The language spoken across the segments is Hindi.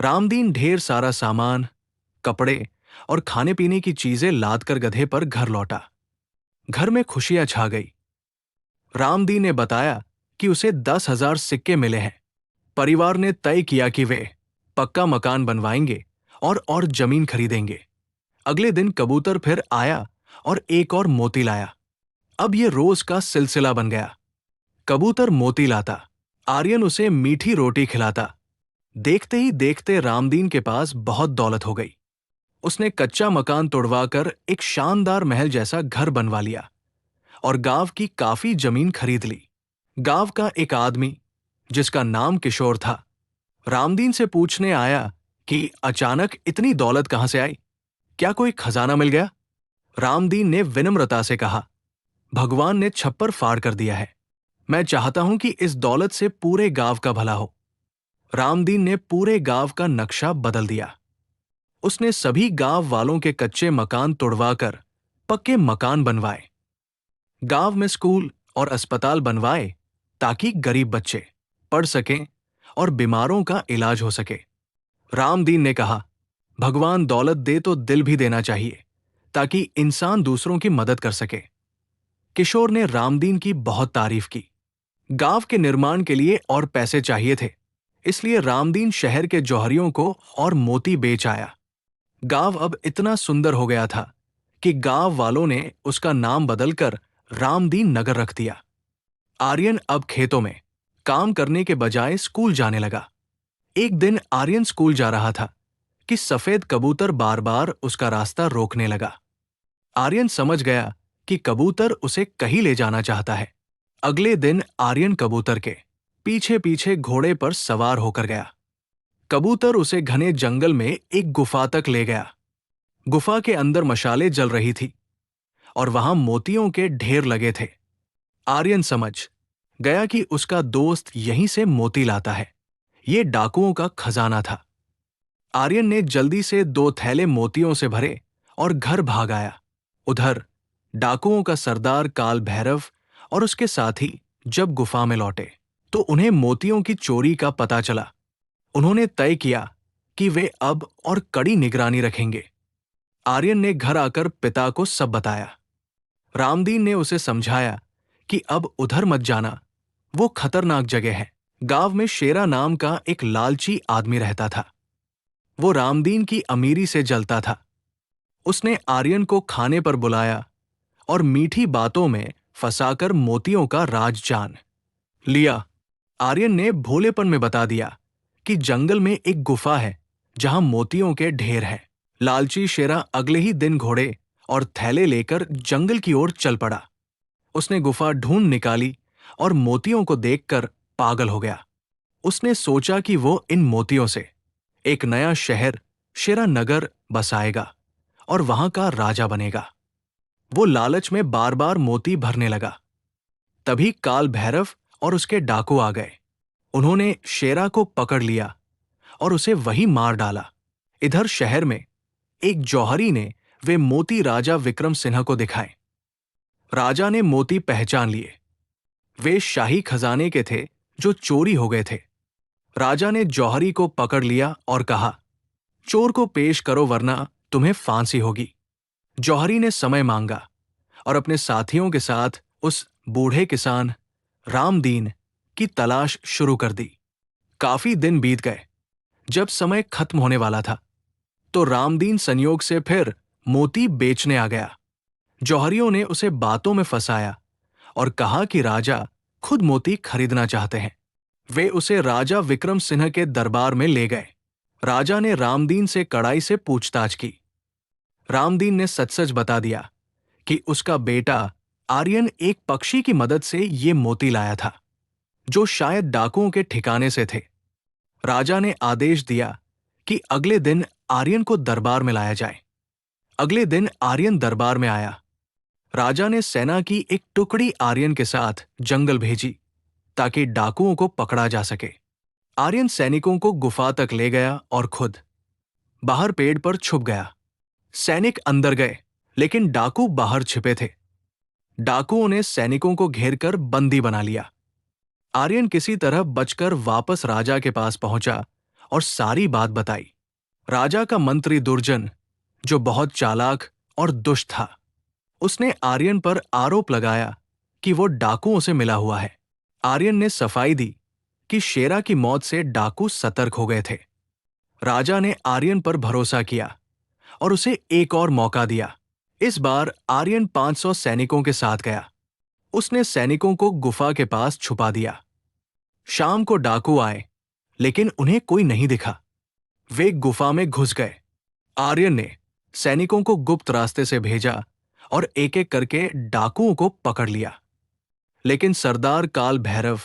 रामदीन ढेर सारा सामान, कपड़े और खाने पीने की चीजें लाद कर गधे पर घर लौटा। घर में खुशियां छा गई। रामदीन ने बताया कि उसे 10,000 सिक्के मिले हैं। परिवार ने तय किया कि वे पक्का मकान बनवाएंगे और जमीन खरीदेंगे। अगले दिन कबूतर फिर आया और एक और मोती लाया। अब ये रोज का सिलसिला बन गया। कबूतर मोती लाता, आर्यन उसे मीठी रोटी खिलाता। देखते ही देखते रामदीन के पास बहुत दौलत हो गई। उसने कच्चा मकान तुड़वाकर एक शानदार महल जैसा घर बनवा लिया और गांव की काफी जमीन खरीद ली। गांव का एक आदमी, जिसका नाम किशोर था, रामदीन से पूछने आया कि अचानक इतनी दौलत कहां से आई? क्या कोई खजाना मिल गया? रामदीन ने विनम्रता से कहा, भगवान ने छप्पर फाड़ कर दिया है। मैं चाहता हूं कि इस दौलत से पूरे गांव का भला हो। रामदीन ने पूरे गांव का नक्शा बदल दिया। उसने सभी गांव वालों के कच्चे मकान तुड़वाकर पक्के मकान बनवाए। गांव में स्कूल और अस्पताल बनवाए ताकि गरीब बच्चे पढ़ सकें और बीमारों का इलाज हो सके। रामदीन ने कहा, भगवान दौलत दे तो दिल भी देना चाहिए ताकि इंसान दूसरों की मदद कर सके। किशोर ने रामदीन की बहुत तारीफ की। गांव के निर्माण के लिए और पैसे चाहिए थे, इसलिए रामदीन शहर के जौहरियों को और मोती बेच आया। गांव अब इतना सुंदर हो गया था कि गांव वालों ने उसका नाम बदलकर रामदीन नगर रख दिया। आर्यन अब खेतों में काम करने के बजाय स्कूल जाने लगा। एक दिन आर्यन स्कूल जा रहा था कि सफेद कबूतर बार बार उसका रास्ता रोकने लगा। आर्यन समझ गया कि कबूतर उसे कहीं ले जाना चाहता है। अगले दिन आर्यन कबूतर के पीछे पीछे घोड़े पर सवार होकर गया। कबूतर उसे घने जंगल में एक गुफा तक ले गया। गुफा के अंदर मशालें जल रही थी और वहां मोतियों के ढेर लगे थे। आर्यन समझ गया कि उसका दोस्त यहीं से मोती लाता है। ये डाकुओं का खजाना था। आर्यन ने जल्दी से 2 थैले मोतियों से भरे और घर भाग आया। उधर डाकुओं का सरदार काल भैरव और उसके साथी जब गुफा में लौटे तो उन्हें मोतियों की चोरी का पता चला। उन्होंने तय किया कि वे अब और कड़ी निगरानी रखेंगे। आर्यन ने घर आकर पिता को सब बताया। रामदीन ने उसे समझाया कि अब उधर मत जाना, वो खतरनाक जगह है। गांव में शेरा नाम का एक लालची आदमी रहता था। वो रामदीन की अमीरी से जलता था। उसने आर्यन को खाने पर बुलाया और मीठी बातों में फंसाकर मोतियों का राज जान लिया। आर्यन ने भोलेपन में बता दिया कि जंगल में एक गुफा है जहां मोतियों के ढेर हैं। लालची शेरा अगले ही दिन घोड़े और थैले लेकर जंगल की ओर चल पड़ा। उसने गुफा ढूंढ निकाली और मोतियों को देखकर पागल हो गया। उसने सोचा कि वो इन मोतियों से एक नया शहर शेरा नगर बसाएगा और वहां का राजा बनेगा। वो लालच में बार बार मोती भरने लगा। तभी काल भैरव और उसके डाकू आ गए। उन्होंने शेरा को पकड़ लिया और उसे वहीं मार डाला। इधर शहर में एक जौहरी ने वे मोती राजा विक्रम सिन्हा को दिखाए। राजा ने मोती पहचान लिए। वे शाही खजाने के थे जो चोरी हो गए थे। राजा ने जौहरी को पकड़ लिया और कहा, चोर को पेश करो वरना तुम्हें फांसी होगी। जौहरी ने समय मांगा और अपने साथियों के साथ उस बूढ़े किसान रामदीन की तलाश शुरू कर दी। काफी दिन बीत गए। जब समय खत्म होने वाला था तो रामदीन संयोग से फिर मोती बेचने आ गया। जौहरियों ने उसे बातों में फंसाया और कहा कि राजा खुद मोती खरीदना चाहते हैं। वे उसे राजा विक्रम सिन्हा के दरबार में ले गए। राजा ने रामदीन से कड़ाई से पूछताछ की। रामदीन ने सच सच बता दिया कि उसका बेटा आर्यन एक पक्षी की मदद से ये मोती लाया था, जो शायद डाकुओं के ठिकाने से थे। राजा ने आदेश दिया कि अगले दिन आर्यन को दरबार में लाया जाए। अगले दिन आर्यन दरबार में आया। राजा ने सेना की एक टुकड़ी आर्यन के साथ जंगल भेजी ताकि डाकुओं को पकड़ा जा सके। आर्यन सैनिकों को गुफा तक ले गया और खुद बाहर पेड़ पर छुप गया। सैनिक अंदर गए, लेकिन डाकू बाहर छिपे थे। डाकुओं ने सैनिकों को घेरकर बंदी बना लिया। आर्यन किसी तरह बचकर वापस राजा के पास पहुंचा और सारी बात बताई। राजा का मंत्री दुर्जन, जो बहुत चालाक और दुष्ट था, उसने आर्यन पर आरोप लगाया कि वो डाकुओं से मिला हुआ है। आर्यन ने सफाई दी कि शेरा की मौत से डाकू सतर्क हो गए थे। राजा ने आर्यन पर भरोसा किया और उसे एक और मौका दिया। इस बार आर्यन 500 सैनिकों के साथ गया। उसने सैनिकों को गुफा के पास छुपा दिया। शाम को डाकू आए, लेकिन उन्हें कोई नहीं दिखा। वे गुफा में घुस गए। आर्यन ने सैनिकों को गुप्त रास्ते से भेजा और एक एक करके डाकुओं को पकड़ लिया। लेकिन सरदार काल भैरव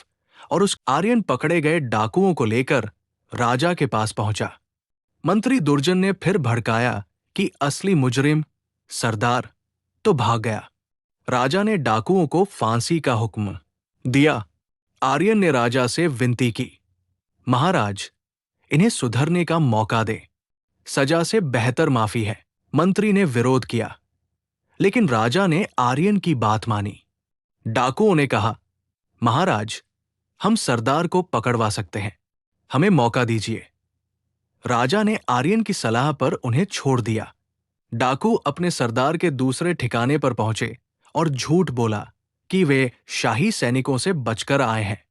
और उस आर्यन पकड़े गए डाकुओं को लेकर राजा के पास पहुंचा। मंत्री दुर्जन ने फिर भड़काया कि असली मुजरिम सरदार तो भाग गया। राजा ने डाकुओं को फांसी का हुक्म दिया। आर्यन ने राजा से विनती की, महाराज, इन्हें सुधरने का मौका दे, सजा से बेहतर माफी है। मंत्री ने विरोध किया, लेकिन राजा ने आर्यन की बात मानी। डाकुओं ने कहा, महाराज, हम सरदार को पकड़वा सकते हैं, हमें मौका दीजिए। राजा ने आर्यन की सलाह पर उन्हें छोड़ दिया। डाकू अपने सरदार के दूसरे ठिकाने पर पहुंचे और झूठ बोला कि वे शाही सैनिकों से बचकर आए हैं।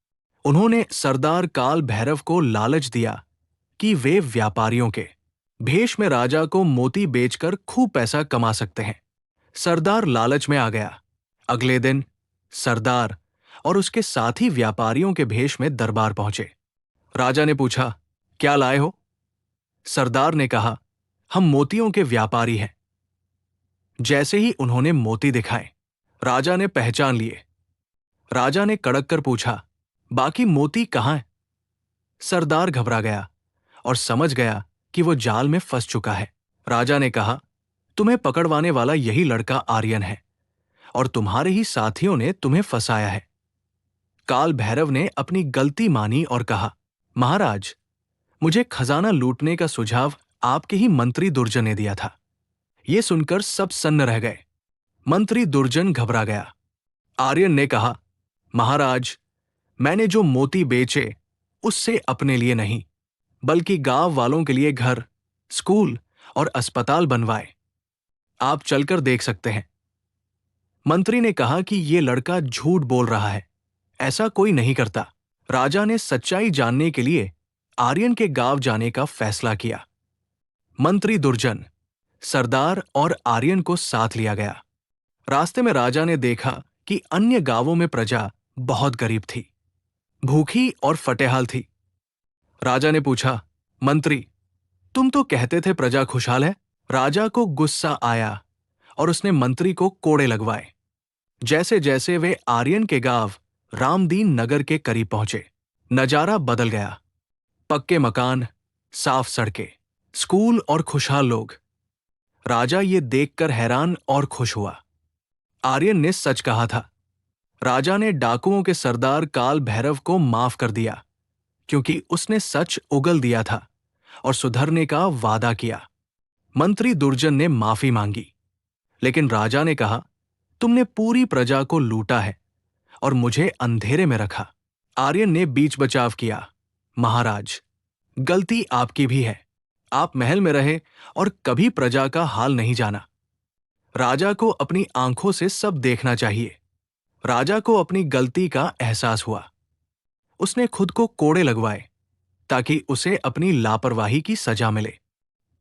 उन्होंने सरदार काल भैरव को लालच दिया कि वे व्यापारियों के भेष में राजा को मोती बेचकर खूब पैसा कमा सकते हैं। सरदार लालच में आ गया। अगले दिन सरदार और उसके साथी व्यापारियों के भेष में दरबार पहुंचे। राजा ने पूछा, क्या लाए हो? सरदार ने कहा, हम मोतियों के व्यापारी हैं। जैसे ही उन्होंने मोती दिखाए, राजा ने पहचान लिए। राजा ने कड़क कर पूछा, बाकी मोती कहाँ हैं? सरदार घबरा गया और समझ गया कि वो जाल में फंस चुका है। राजा ने कहा, तुम्हें पकड़वाने वाला यही लड़का आर्यन है और तुम्हारे ही साथियों ने तुम्हें फंसाया है। काल भैरव ने अपनी गलती मानी और कहा, महाराज, मुझे खजाना लूटने का सुझाव आपके ही मंत्री दुर्जन ने दिया था। ये सुनकर सब सन्न रह गए। मंत्री दुर्जन घबरा गया। आर्यन ने कहा, महाराज, मैंने जो मोती बेचे उससे अपने लिए नहीं, बल्कि गांव वालों के लिए घर, स्कूल और अस्पताल बनवाए। आप चलकर देख सकते हैं। मंत्री ने कहा कि ये लड़का झूठ बोल रहा है, ऐसा कोई नहीं करता। राजा ने सच्चाई जानने के लिए आर्यन के गांव जाने का फैसला किया। मंत्री दुर्जन, सरदार और आर्यन को साथ लिया गया। रास्ते में राजा ने देखा कि अन्य गांवों में प्रजा बहुत गरीब थी, भूखी और फटेहाल थी। राजा ने पूछा, मंत्री, तुम तो कहते थे प्रजा खुशहाल है। राजा को गुस्सा आया और उसने मंत्री को कोड़े लगवाए। जैसे जैसे वे आर्यन के गांव रामदीन नगर के करीब पहुंचे, नजारा बदल गया। पक्के मकान, साफ सड़कें, स्कूल और खुशहाल लोग। राजा ये देखकर हैरान और खुश हुआ। आर्यन ने सच कहा था। राजा ने डाकुओं के सरदार काल भैरव को माफ कर दिया, क्योंकि उसने सच उगल दिया था और सुधरने का वादा किया। मंत्री दुर्जन ने माफी मांगी, लेकिन राजा ने कहा, तुमने पूरी प्रजा को लूटा है और मुझे अंधेरे में रखा। आर्यन ने बीच बचाव किया, महाराज, गलती आपकी भी है। आप महल में रहे और कभी प्रजा का हाल नहीं जाना। राजा को अपनी आंखों से सब देखना चाहिए। राजा को अपनी गलती का एहसास हुआ। उसने खुद को कोड़े लगवाए ताकि उसे अपनी लापरवाही की सजा मिले।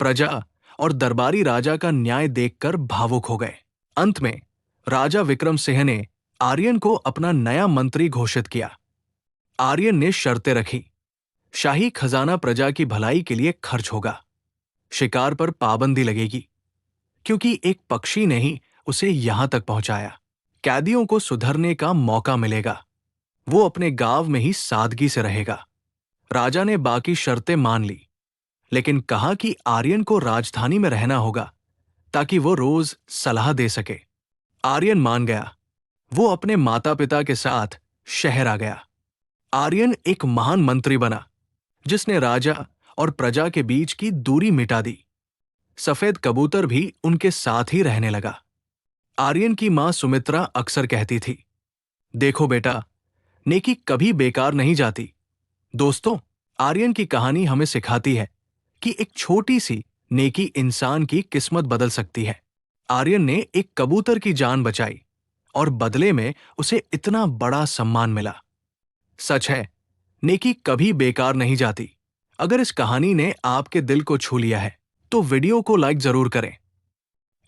प्रजा और दरबारी राजा का न्याय देखकर भावुक हो गए। अंत में राजा विक्रम सिंह ने आर्यन को अपना नया मंत्री घोषित किया। आर्यन ने शर्तें रखी। शाही खजाना प्रजा की भलाई के लिए खर्च होगा। शिकार पर पाबंदी लगेगी, क्योंकि एक पक्षी ने ही उसे यहां तक पहुंचाया। कैदियों को सुधरने का मौका मिलेगा। वो अपने गांव में ही सादगी से रहेगा। राजा ने बाकी शर्तें मान ली, लेकिन कहा कि आर्यन को राजधानी में रहना होगा ताकि वो रोज सलाह दे सके। आर्यन मान गया। वो अपने माता पिता के साथ शहर आ गया। आर्यन एक महान मंत्री बना, जिसने राजा और प्रजा के बीच की दूरी मिटा दी। सफेद कबूतर भी उनके साथ ही रहने लगा। आर्यन की मां सुमित्रा अक्सर कहती थी, देखो बेटा, नेकी कभी बेकार नहीं जाती। दोस्तों, आर्यन की कहानी हमें सिखाती है कि एक छोटी सी नेकी इंसान की किस्मत बदल सकती है। आर्यन ने एक कबूतर की जान बचाई और बदले में उसे इतना बड़ा सम्मान मिला। सच है, नेकी कभी बेकार नहीं जाती। अगर इस कहानी ने आपके दिल को छू लिया है तो वीडियो को लाइक जरूर करें।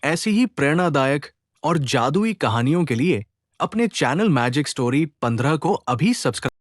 ऐसी ही प्रेरणादायक और जादुई कहानियों के लिए अपने चैनल मैजिक स्टोरी 15 को अभी सब्सक्राइब